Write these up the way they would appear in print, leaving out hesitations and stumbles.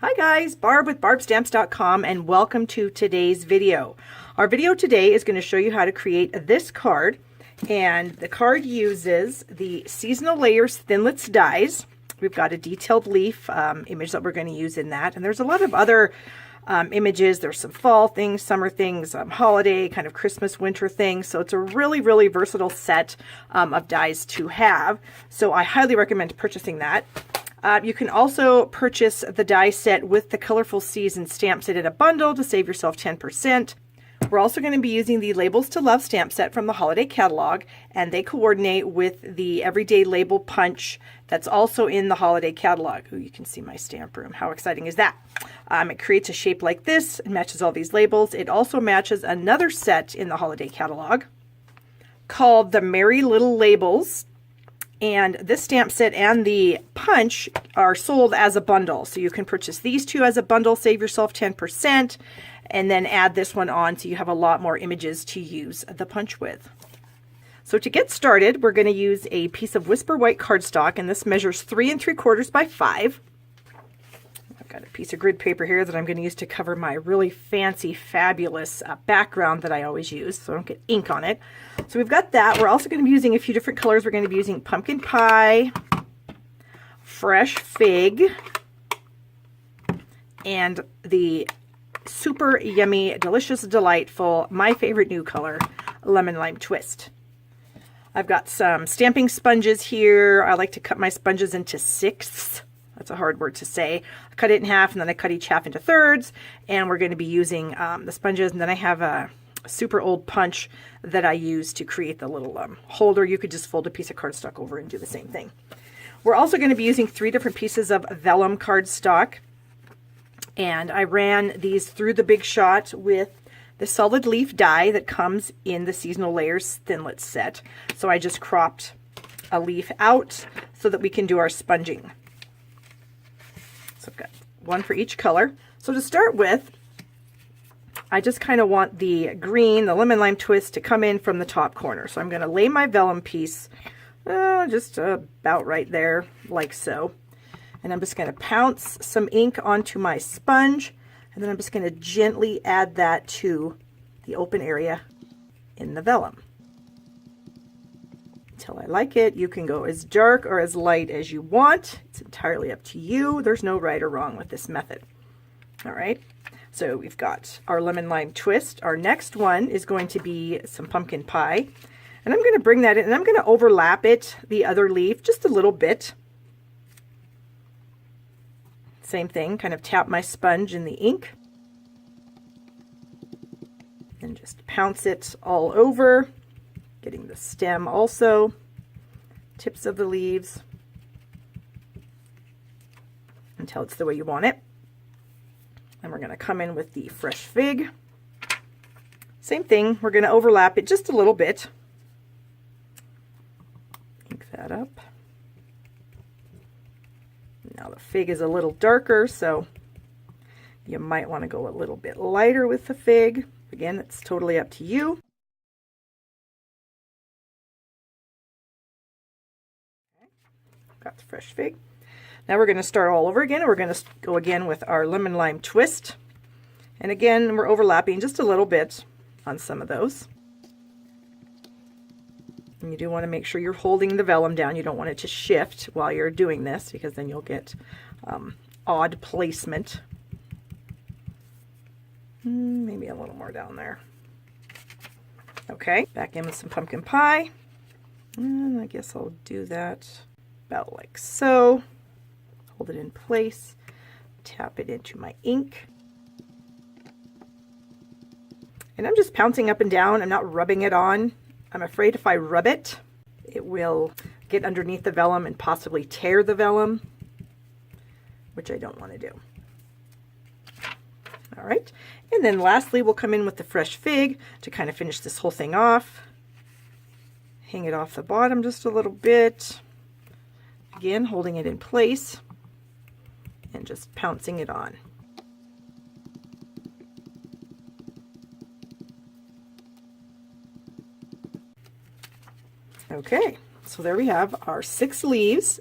Hi guys, Barb with barbstamps.com and welcome to today's video. Our video today is going to show you how to create this card, and the card uses the Seasonal Layers Thinlits dies. We've got a detailed leaf image that we're going to use in that, and there's a lot of other images. There's some fall things, summer things, holiday, kind of Christmas, winter things. So it's a really versatile set of dies to have. So I highly recommend purchasing that. You can also purchase the die set with the Colorful Season stamp set in a bundle to save yourself 10%. We're also going to be using the Labels to Love stamp set from the holiday catalog, and they coordinate with the Everyday Label Punch that's also in the holiday catalog. Ooh, you can see my stamp room. How exciting is that? It creates a shape like this. It matches all these labels. It also matches another set in the holiday catalog called the Merry Little Labels. And this stamp set and the punch are sold as a bundle. So you can purchase these two as a bundle, save yourself 10%, and then add this one on so you have a lot more images to use the punch with. So to get started, we're going to use a piece of Whisper White cardstock, and this measures 3 3/4 by 5. I've got a piece of grid paper here that I'm going to use to cover my really fancy, fabulous background that I always use so I don't get ink on it. So we've got that. We're also going to be using a few different colors. We're going to be using Pumpkin Pie, Fresh Fig, and the super yummy, delicious, delightful, my favorite new color, Lemon Lime Twist. I've got some stamping sponges here. I like to cut my sponges into sixths. That's a hard word to say. I cut it in half, and then I cut each half into thirds, and we're going to be using the sponges. And then I have a super old punch that I use to create the little holder. You could just fold a piece of cardstock over and do the same thing. We're also going to be using 3 different pieces of vellum cardstock, and I ran these through the Big Shot with the solid leaf die that comes in the Seasonal Layers Thinlits set. So I just cropped a leaf out so that we can do our sponging. So I've got one for each color. So to start with, I just kind of want the green, the Lemon Lime Twist, to come in from the top corner. So I'm going to lay my vellum piece just about right there, like so. And I'm just going to pounce some ink onto my sponge, and then I'm just going to gently add that to the open area in the vellum until I like it. You can go as dark or as light as you want. It's entirely up to you. There's no right or wrong with this method. All right. So we've got our Lemon Lime Twist. Our next one is going to be some Pumpkin Pie. And I'm going to bring that in, and I'm going to overlap it, the other leaf, just a little bit. Same thing, kind of tap my sponge in the ink. And just pounce it all over, getting the stem also, tips of the leaves, until it's the way you want it. And we're going to come in with the Fresh Fig. Same thing, we're going to overlap it just a little bit. Ink that up. Now the fig is a little darker, so you might want to go a little bit lighter with the fig. Again, it's totally up to you. Got the Fresh Fig. Now we're going to start all over again. We're going to go again with our Lemon Lime Twist. And again, we're overlapping just a little bit on some of those. And you do want to make sure you're holding the vellum down. You don't want it to shift while you're doing this, because then you'll get odd placement. Maybe a little more down there. Okay, back in with some Pumpkin Pie. And I guess I'll do that about like so. Hold it in place, tap it into my ink. And I'm just pouncing up and down. I'm not rubbing it on. I'm afraid if I rub it, it will get underneath the vellum and possibly tear the vellum, which I don't want to do. All right, and then lastly, we'll come in with the Fresh Fig to kind of finish this whole thing off. Hang it off the bottom just a little bit. Again, holding it in place and just pouncing it on. Okay, so there we have our 6 leaves,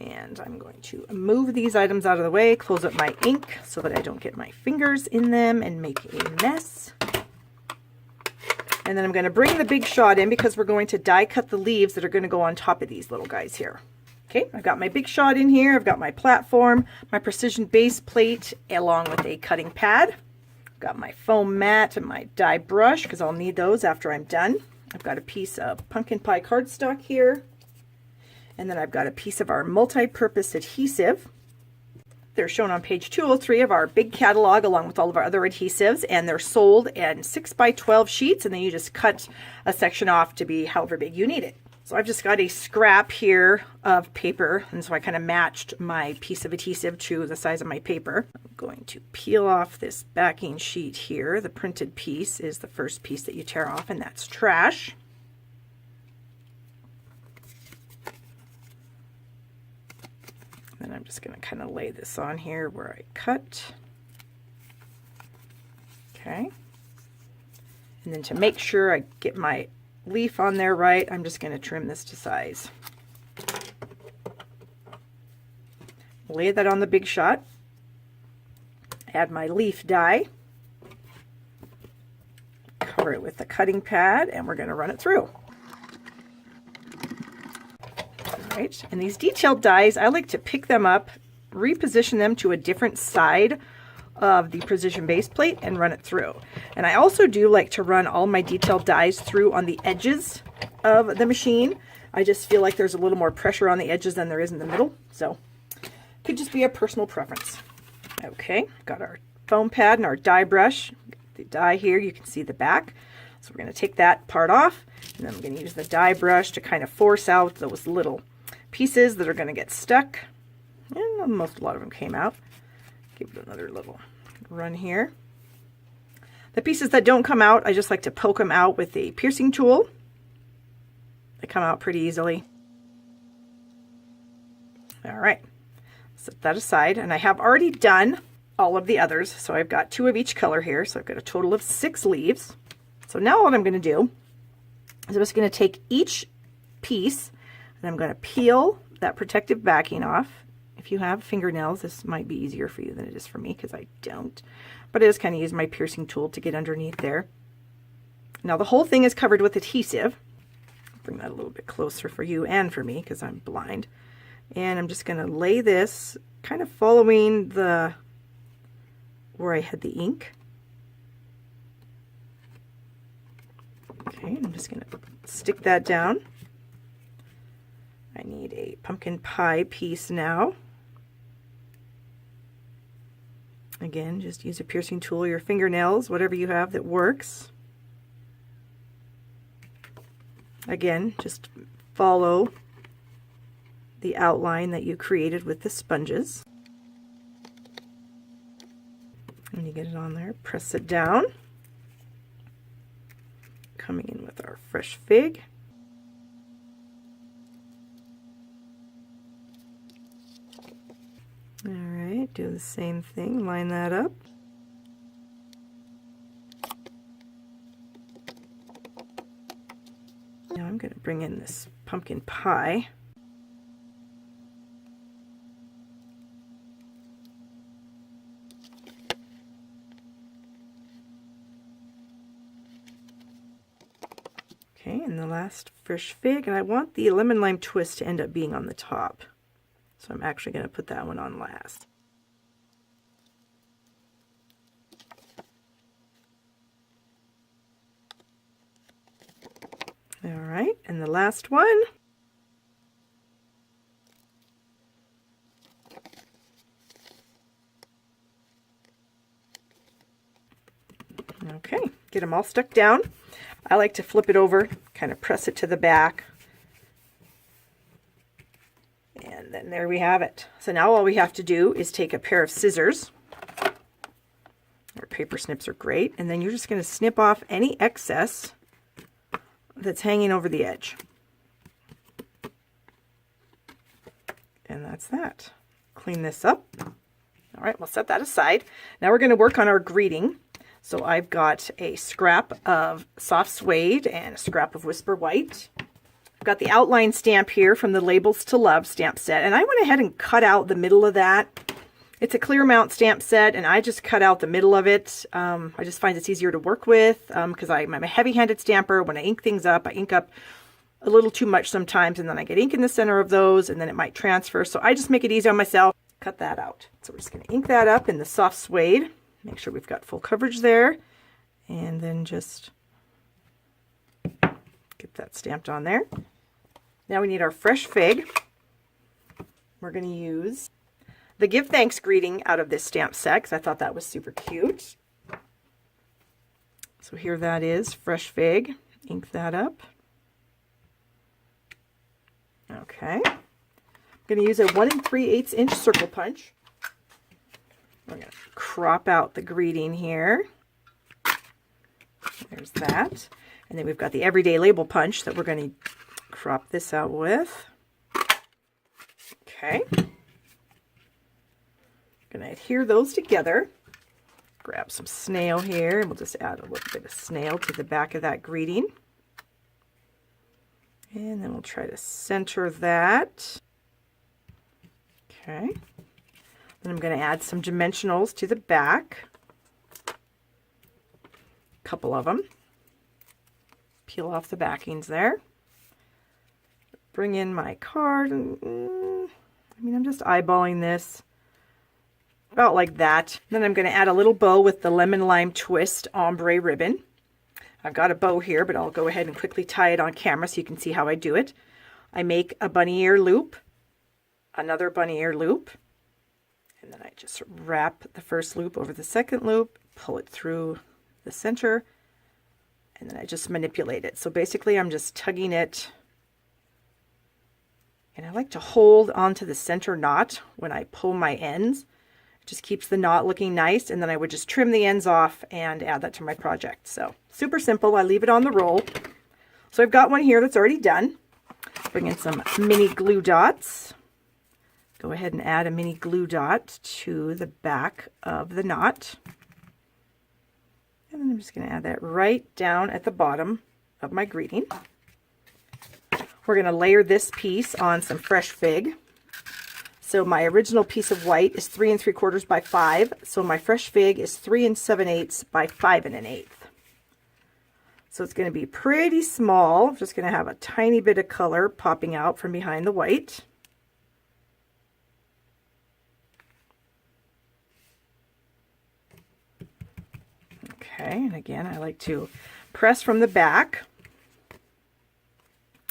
And I'm going to move these items out of the way, close up my ink so that I don't get my fingers in them and make a mess. And then I'm going to bring the big shot in because we're going to die cut the leaves that are going to go on top of these little guys here. Okay, I've got my big shot in here. I've got my platform, my precision base plate, along with a cutting pad. I've got my foam mat and my die brush because I'll need those after I'm done. I've got a piece of pumpkin pie cardstock here. And then I've got a piece of our multi-purpose adhesive. They're shown on page 203 of our big catalog along with all of our other adhesives, and they're sold in 6x12 sheets, and then you just cut a section off to be however big you need it. So I've just got a scrap here of paper, and so I kind of matched my piece of adhesive to the size of my paper. I'm going to peel off this backing sheet here. The printed piece is the first piece that you tear off, and that's trash. And I'm just going to kind of lay this on here where I cut. Okay. And then to make sure I get my leaf on there right, I'm just going to trim this to size. Lay that on the big shot. Add my leaf die. Cover it with the cutting pad, and we're going to run it through. Right. And these detailed dies, I like to pick them up, reposition them to a different side of the precision base plate and run it through. And I also do like to run all my detailed dies through on the edges of the machine. I just feel like there's a little more pressure on the edges than there is in the middle. So could just be a personal preference. Okay, got our foam pad and our die brush. The die here, you can see the back. So we're going to take that part off, and then I'm going to use the die brush to kind of force out those little pieces that are going to get stuck. And a lot of them came out. Give it another little run here. The pieces that don't come out, I just like to poke them out with a piercing tool. They come out pretty easily. All right, set that aside, and I have already done all of the others, so I've got 2 of each color here, so I've got a total of 6 leaves. So now what I'm going to do is I'm just going to take each piece and I'm going to peel that protective backing off. If you have fingernails, this might be easier for you than it is for me because I don't. But I just kind of use my piercing tool to get underneath there. Now the whole thing is covered with adhesive. I'll bring that a little bit closer for you and for me because I'm blind. And I'm just going to lay this kind of following the where I had the ink. Okay, I'm just going to stick that down. I need a pumpkin pie piece now. Again, just use a piercing tool, your fingernails, whatever you have that works. Again, just follow the outline that you created with the sponges. When you get it on there, press it down. Coming in with our fresh fig. All right, do the same thing, line that up. Now I'm going to bring in this pumpkin pie. Okay, and the last fresh fig, and I want the lemon lime twist to end up being on the top. So I'm actually going to put that one on last. All right, and the last one. Okay, get them all stuck down. I like to flip it over, kind of press it to the back. And then there we have it. So now all we have to do is take a pair of scissors. Or paper snips are great. And then you're just going to snip off any excess that's hanging over the edge. And that's that. Clean this up. All right, we'll set that aside. Now we're going to work on our greeting. So I've got a scrap of soft suede and a scrap of Whisper White. I've got the outline stamp here from the Labels to Love stamp set, and I went ahead and cut out the middle of that. It's a clear mount stamp set, and I just cut out the middle of it. I just find it's easier to work with because I'm a heavy-handed stamper. When I ink things up, I ink up a little too much sometimes, and then I get ink in the center of those, and then it might transfer. So I just make it easy on myself. Cut that out. So we're just going to ink that up in the soft suede. Make sure we've got full coverage there, and then just get that stamped on there. Now we need our fresh fig. We're going to use the Give Thanks greeting out of this stamp set because I thought that was super cute. So here that is, fresh fig. Ink that up. Okay. I'm going to use a 1 3/8 inch circle punch. We're going to crop out the greeting here. There's that. And then we've got the everyday label punch that we're going to crop this out with. Okay. Going to adhere those together. Grab some snail here, and we'll just add a little bit of snail to the back of that greeting. And then we'll try to center that. Okay. Then I'm going to add some dimensionals to the back. A couple of them. Peel off the backings there. Bring in my card. I'm just eyeballing this. About like that. Then I'm going to add a little bow with the lemon lime twist ombre ribbon. I've got a bow here, but I'll go ahead and quickly tie it on camera so you can see how I do it. I make a bunny ear loop, another bunny ear loop, and then I just wrap the first loop over the second loop, pull it through the center, and then I just manipulate it. So basically I'm just tugging it, and I like to hold onto the center knot when I pull my ends. It just keeps the knot looking nice, and then I would just trim the ends off and add that to my project. So super simple. I leave it on the roll. So I've got one here that's already done. Bring in some mini glue dots. Go ahead and add a mini glue dot to the back of the knot. And then I'm just going to add that right down at the bottom of my greeting. We're going to layer this piece on some fresh fig. So my original piece of white is 3 3/4 by 5. So my fresh fig is 3 7/8 by 5 1/8. So it's going to be pretty small. I'm just going to have a tiny bit of color popping out from behind the white. Okay, and again, I like to press from the back.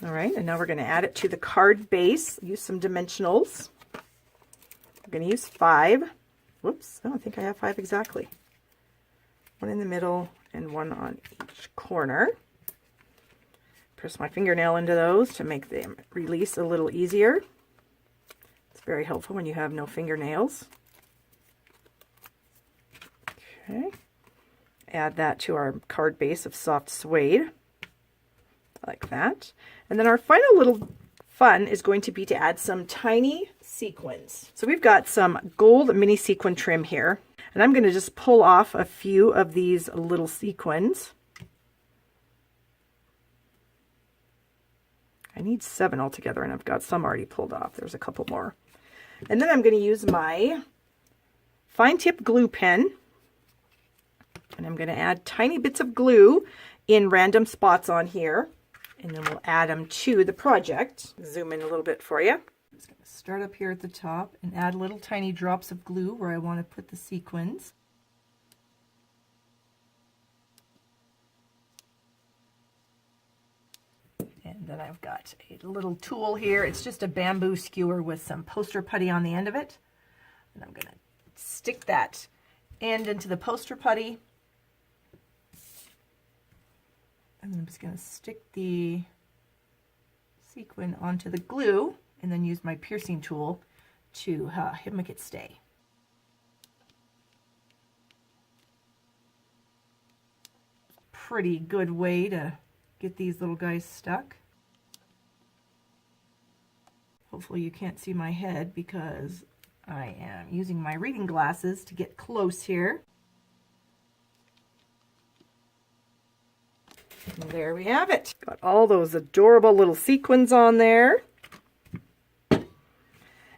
All right, and now we're going to add it to the card base. Use some dimensionals. I'm going to use 5. Whoops, I don't think I have 5 exactly. 1 in the middle and 1 on each corner. Press my fingernail into those to make them release a little easier. It's very helpful when you have no fingernails. Okay. Add that to our card base of soft suede, like that. And then our final little fun is going to be to add some tiny sequins. So we've got some gold mini sequin trim here, and I'm going to just pull off a few of these little sequins. I need 7 altogether, and I've got some already pulled off. There's a couple more. And then I'm going to use my fine tip glue pen, and I'm going to add tiny bits of glue in random spots on here, and then we'll add them to the project. Zoom in a little bit for you. I'm just going to start up here at the top and add little tiny drops of glue where I want to put the sequins. And then I've got a little tool here. It's just a bamboo skewer with some poster putty on the end of it. And I'm going to stick that end into the poster putty. And I'm just going to stick the sequin onto the glue and then use my piercing tool to make it stay. Pretty good way to get these little guys stuck. Hopefully you can't see my head because I am using my reading glasses to get close here. And there we have it. Got all those adorable little sequins on there.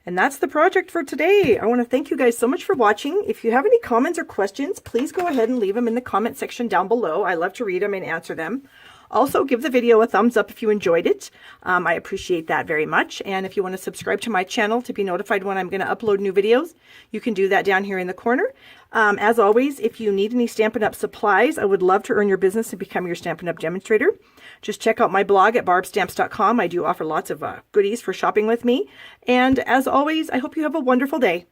And that's the project for today. I want to thank you guys so much for watching. If you have any comments or questions, please go ahead and leave them in the comment section down below. I love to read them and answer them. Also, give the video a thumbs up if you enjoyed it. I appreciate that very much. And if you want to subscribe to my channel to be notified when I'm going to upload new videos, you can do that down here in the corner. As always, if you need any Stampin' Up! Supplies, I would love to earn your business and become your Stampin' Up! Demonstrator. Just check out my blog at barbstamps.com. I do offer lots of goodies for shopping with me. And as always, I hope you have a wonderful day.